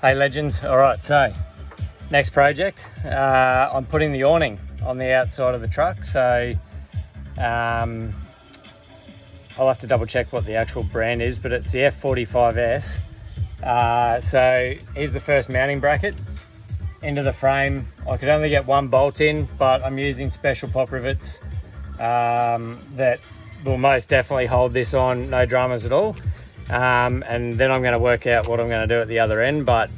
Hey legends, all right, so next project, I'm putting the awning on the outside of the truck, so I'll have to double check what the actual brand is, but it's the F45S. So here's the first mounting bracket into the frame. I could only get one bolt in, but I'm using special pop rivets that will most definitely hold this on, no dramas at all. And then I'm going to work out what I'm going to do at the other end, but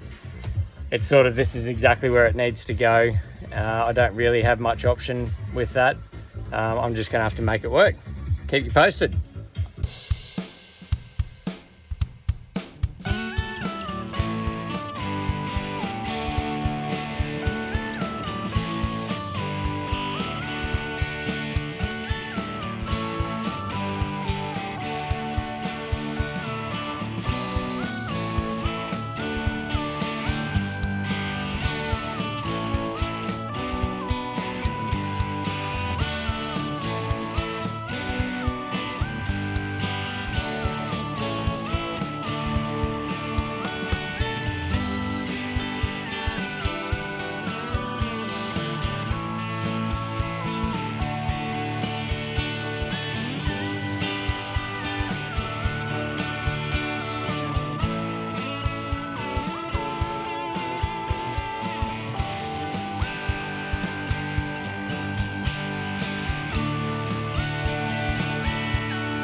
it's sort of, this is exactly where it needs to go. I don't really have much option with that. I'm just going to have to make it work. Keep you posted.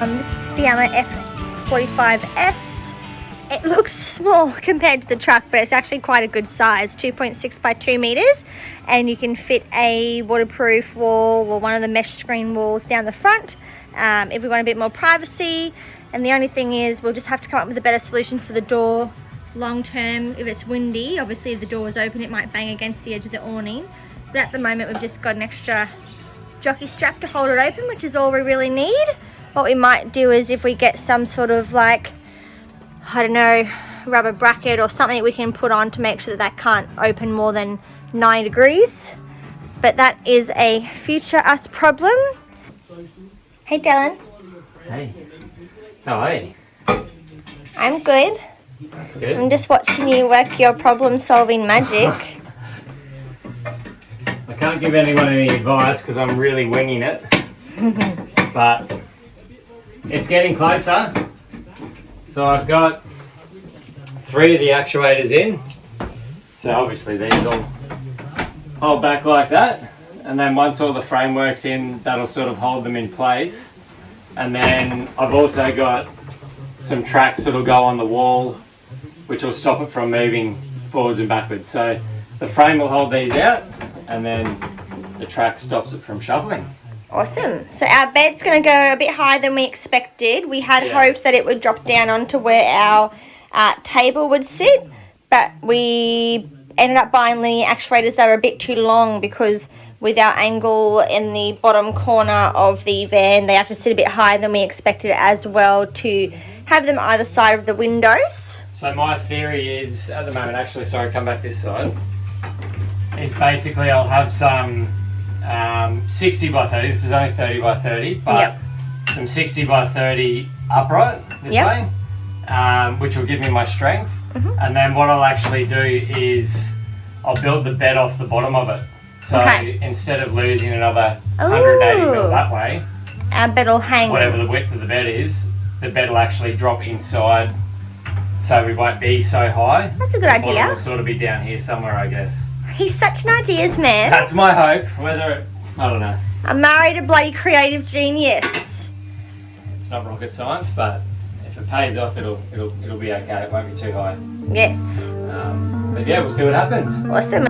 This Fiamma F45S, it looks small compared to the truck, but it's actually quite a good size, 2.6 by 2 meters, and you can fit a waterproof wall or one of the mesh screen walls down the front if we want a bit more privacy. And the only thing is we'll just have to come up with a better solution for the door long term. If it's windy, obviously if the door is open, it might bang against the edge of the awning, but at the moment we've just got an extra jockey strap to hold it open, which is all we really need. What we might do is if we get some sort of like, I don't know, rubber bracket or something we can put on to make sure that can't open more than 9 degrees. But that is a future us problem. Hey Dylan. Hey, how are you? I'm good. That's good. I'm just watching you work your problem solving magic. I can't give anyone any advice because I'm really winging it, but it's getting closer. So I've got 3 of the actuators in. So obviously these will hold back like that. And then once all the framework's in, that'll sort of hold them in place. And then I've also got some tracks that'll go on the wall, which will stop it from moving forwards and backwards. So the frame will hold these out, and then the track stops it from shuffling. Awesome. So our bed's going to go a bit higher than we expected. We had hoped that it would drop down onto where our table would sit, but we ended up buying the actuators that were a bit too long because with our angle in the bottom corner of the van, they have to sit a bit higher than we expected as well to have them either side of the windows. So my theory is, at the moment, actually, sorry, come back this side, is basically I'll have some 60 by 30, this is only 30 by 30, but some 60 by 30 upright this way, which will give me my strength. And then what I'll actually do is I'll build the bed off the bottom of it. So instead of losing another 180 mil that way, our bed will hang. Whatever the width of the bed is, the bed will actually drop inside, so we won't be so high. That's a good idea. We'll sort of be down here somewhere, I guess. He's such an ideas man. That's my hope. Whether I don't know. I'm married a bloody creative genius. It's not rocket science, but if it pays off, it'll be okay. It won't be too high. Yes. But yeah, we'll see what happens. Awesome.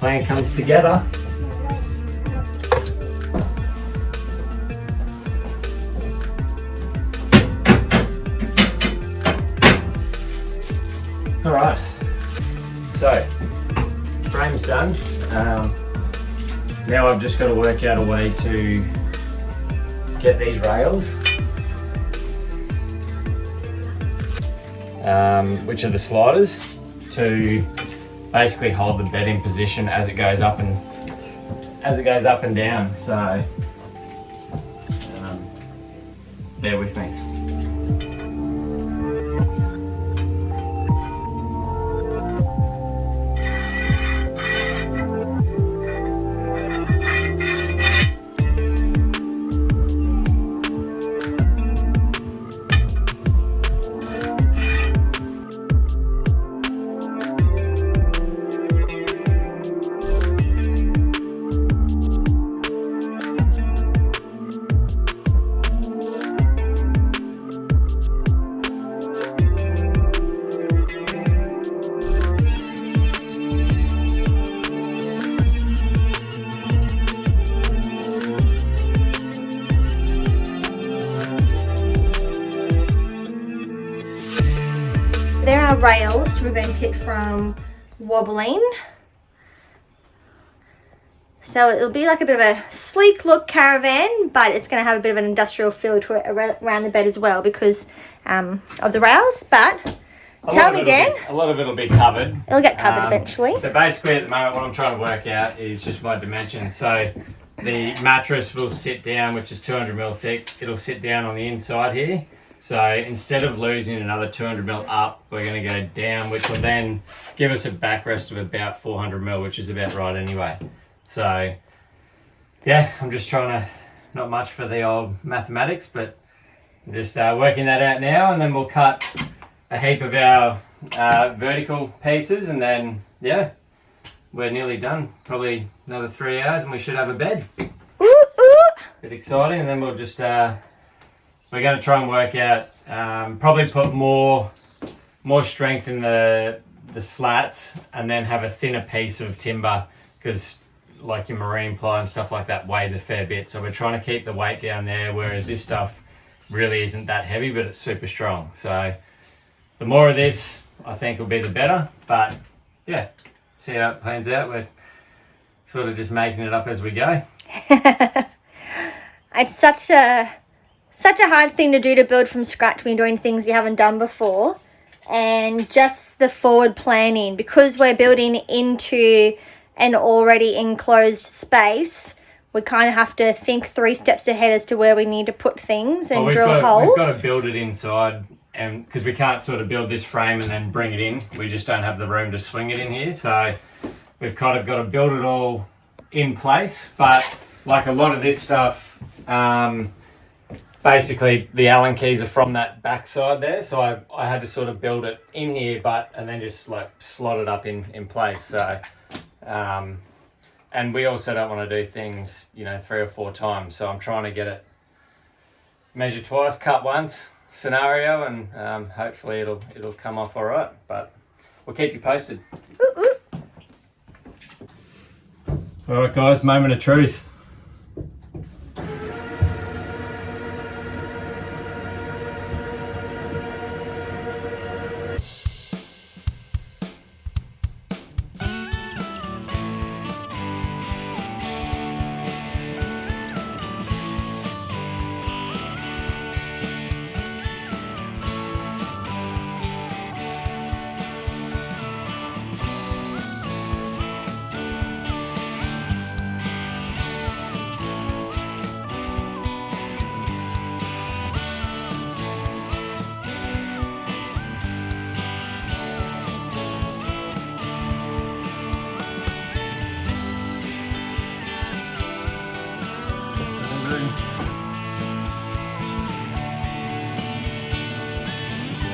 plan comes together. All right, so frame's done. Now I've just got to work out a way to get these rails, which are the sliders, to basically hold the bed in position as it goes up and down. So bear with me. There are rails to prevent it from wobbling. So it'll be like a bit of a sleek look caravan, but it's going to have a bit of an industrial feel to it around the bed as well because of the rails. But tell me, Dan. A lot of it will be covered. It'll get covered eventually. So basically at the moment what I'm trying to work out is just my dimensions. So the mattress will sit down, which is 200mm thick. It'll sit down on the inside here. So instead of losing another 200mm up, we're going to go down, which will then give us a backrest of about 400mm, which is about right anyway. So yeah, I'm just trying to, not much for the old mathematics, but I'm just working that out now, and then we'll cut a heap of our vertical pieces, and then yeah, we're nearly done. Probably another 3 hours and we should have a bed. Ooh, ooh. Bit exciting, and then we'll just we're going to try and work out, probably put more strength in the slats, and then have a thinner piece of timber, because like your marine ply and stuff like that weighs a fair bit. So we're trying to keep the weight down there, whereas this stuff really isn't that heavy, but it's super strong. So the more of this, I think, will be the better. But yeah, see how it plans out. We're sort of just making it up as we go. It's such a hard thing to do, to build from scratch when you're doing things you haven't done before. And just the forward planning, because we're building into an already enclosed space, we kind of have to think 3 steps ahead as to where we need to put things and drill holes. We've got to build it inside, and because we can't sort of build this frame and then bring it in. We just don't have the room to swing it in here. So we've kind of got to build it all in place. But like a lot of this stuff, basically the Allen keys are from that back side there, so I had to sort of build it in here, and then just like slot it up in place. So and we also don't want to do things 3 or 4 times, so I'm trying to get it measure twice, cut once scenario, and hopefully it'll come off all right. But we'll keep you posted. Ooh, ooh. All right guys, moment of truth.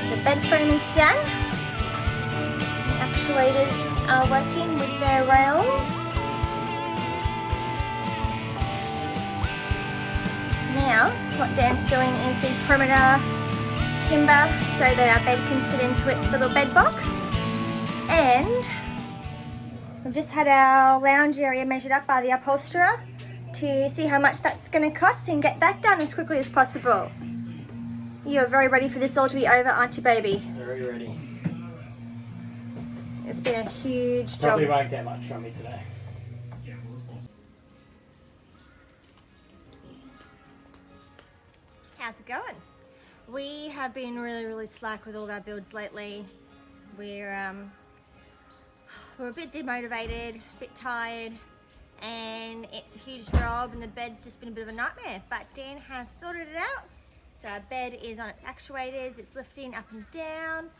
The bed frame is done. The actuators are working with their rails. Now, what Dan's doing is the perimeter timber so that our bed can sit into its little bed box. And We've just had our lounge area measured up by the upholsterer to see how much that's going to cost and get that done as quickly as possible. You're very ready for this all to be over, aren't you, baby? Very ready. It's been a huge job. Probably won't get much from me today. How's it going? We have been really slack with all our builds lately. We're a bit demotivated, a bit tired, and it's a huge job and the bed's just been a bit of a nightmare, but Dan has sorted it out. So our bed is on its actuators, it's lifting up and down.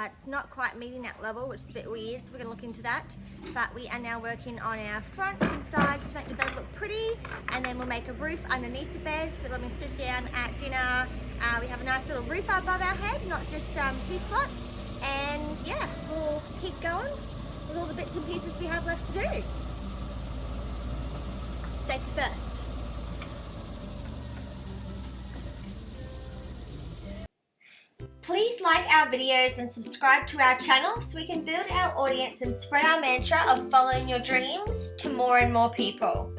It's not quite meeting that level, which is a bit weird, so we're going to look into that. But we are now working on our fronts and sides to make the bed look pretty, and then we'll make a roof underneath the bed so that when we sit down at dinner, we have a nice little roof above our head, not just two-slot. And yeah, we'll keep going with all the bits and pieces we have left to do. Safety first. Please like our videos and subscribe to our channel so we can build our audience and spread our mantra of following your dreams to more and more people.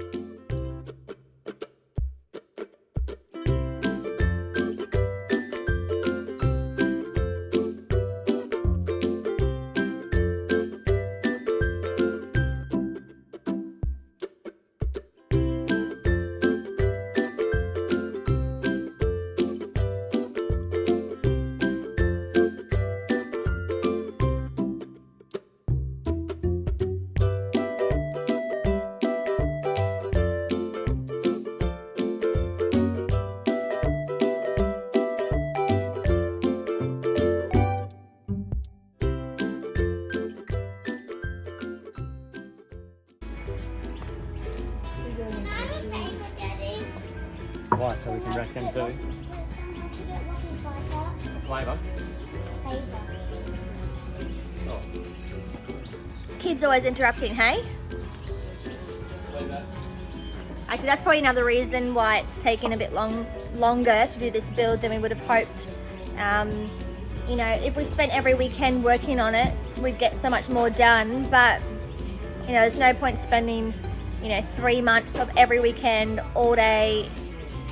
Why? So we can rest them too? Flavour? Oh. Kids always interrupting, hey? Actually, that's probably another reason why it's taken a bit longer to do this build than we would have hoped. You know, if we spent every weekend working on it, we'd get so much more done, but you know, there's no point spending, you know, 3 months of every weekend, all day,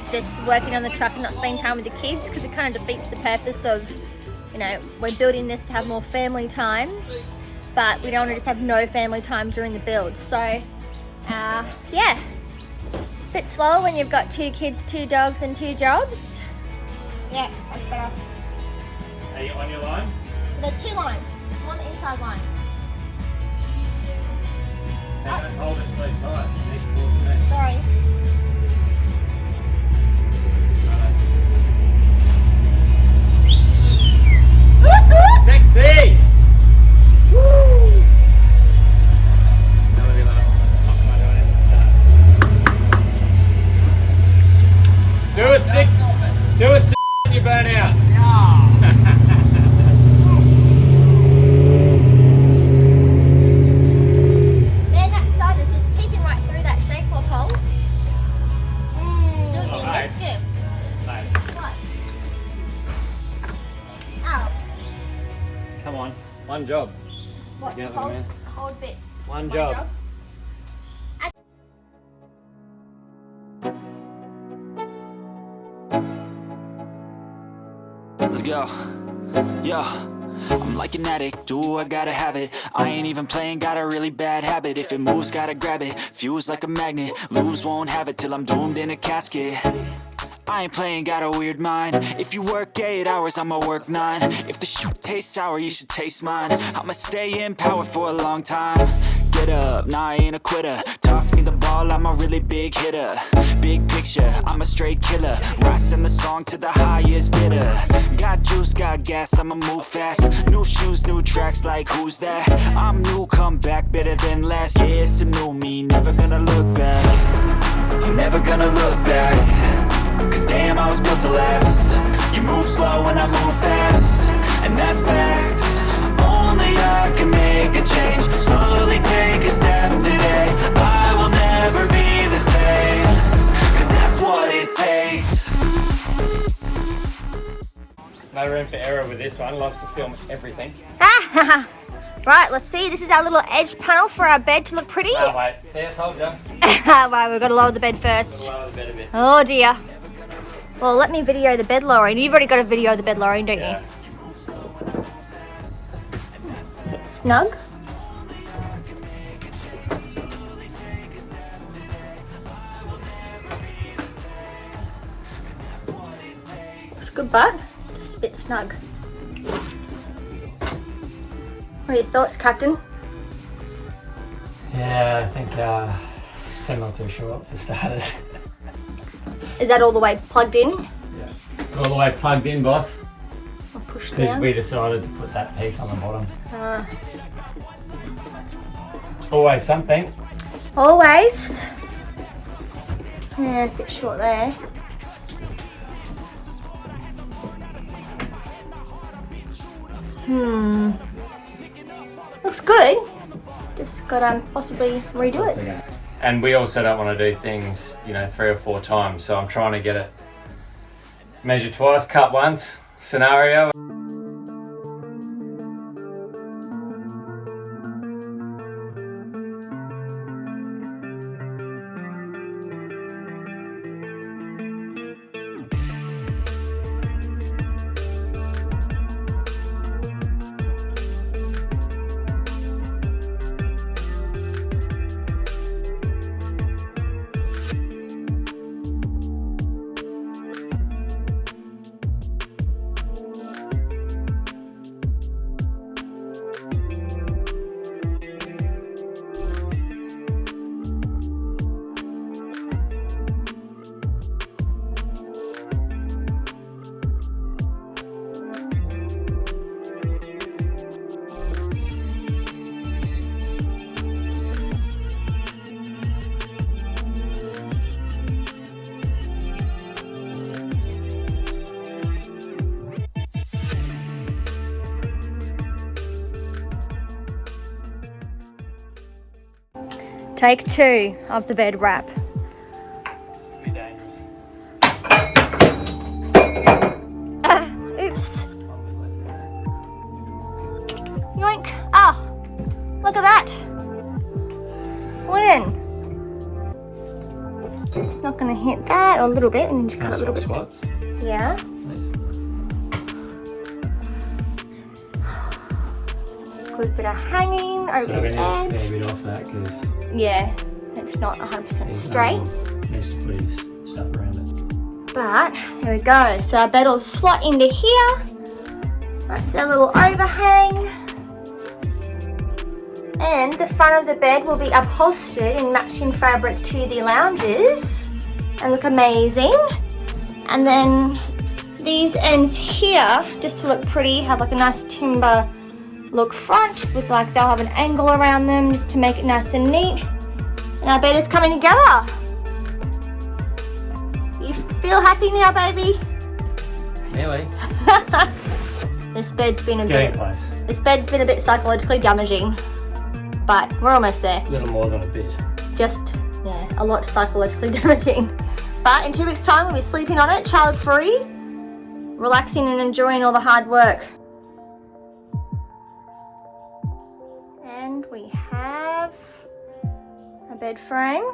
just working on the truck and not spending time with the kids, because it kind of defeats the purpose of, you know, we're building this to have more family time, but we don't want to just have no family time during the build. So, yeah, bit slow when you've got 2 kids, 2 dogs and 2 jobs. Yeah, that's better. Are you on your line? There's 2 lines. I'm on the inside line. Don't hold it so tight. Sorry. Sexy! Do a six and you burn out. Man, that sun is just peeking right through that shake cloth hole. Doing me mischief. What? Ow. Come on, one job. What? Together, Hold, man. hold bits. One job. Let's go. Yo, I'm like an addict, do I gotta have it. I ain't even playing, got a really bad habit. If it moves, gotta grab it, fuse like a magnet. Lose, won't have it till I'm doomed in a casket. I ain't playing, got a weird mind. If you work 8 hours, I'ma work 9. If the shit tastes sour, you should taste mine. I'ma stay in power for a long time. Get up, nah, I ain't a quitter. Toss me the ball, I'm a really big hitter. Big picture, I'm a straight killer. Rising the song to the highest bidder. Got juice, got gas, I'ma move fast. New shoes, new tracks, like who's that? I'm new, come back, better than last. Yeah, it's a new me, never gonna look back. I'm never gonna look back. Cause damn, I was built to last. You move slow and I move fast, and that's facts. Only I can make a change. Slowly take a step today. I will never be the same. Cause that's what it takes. No room for error with this one. Loves to film everything. Right, let's see. This is our little edge panel for our bed to look pretty. Oh, wait. See, I told you. Right, we've got to lower the bed first. Lower the bed a bit. Oh dear. Well, let me video the bed lowering. You've already got a video of the bed lowering, don't Yeah. you? Bit snug. Looks good, but just a bit snug. What are your thoughts, Captain? Yeah, I think it's 10 mil too short for starters. Is that all the way plugged in? Yeah. It's all the way plugged in, boss. Or pushed Because down? we decided to put that piece on the bottom. Ah. Always something. Always. Yeah, a bit short there. Looks good. Just gotta possibly redo it. And we also don't want to do things, 3 or 4 times. So I'm trying to get it measure twice, cut once scenario. Take 2 of the bed wrap. Be dangerous. Oops. Yoink. Oh, look at that. Went in. It's not going to hit that, or a little bit. We need to cut a little bit. Spots. Yeah. Nice. Good bit of hanging over So we the need a edge. fair bit off that because Yeah, it's not 100% straight. needs to put his stuff around it. But there we go. So our bed will slot into here. That's our little overhang. And the front of the bed will be upholstered in matching fabric to the lounges and look amazing. And then these ends here, just to look pretty, have like a nice timber look front with like they'll have an angle around them just to make it nice and neat. And our bed is coming together. You feel happy now, baby? Nearly. This bed's been Getting close. This bed's been a bit psychologically damaging, but we're almost there. A little more than a bit. Just, yeah, a lot psychologically damaging. But in 2 weeks' time, we'll be sleeping on it, child-free, relaxing and enjoying all the hard work. And we have a bed frame.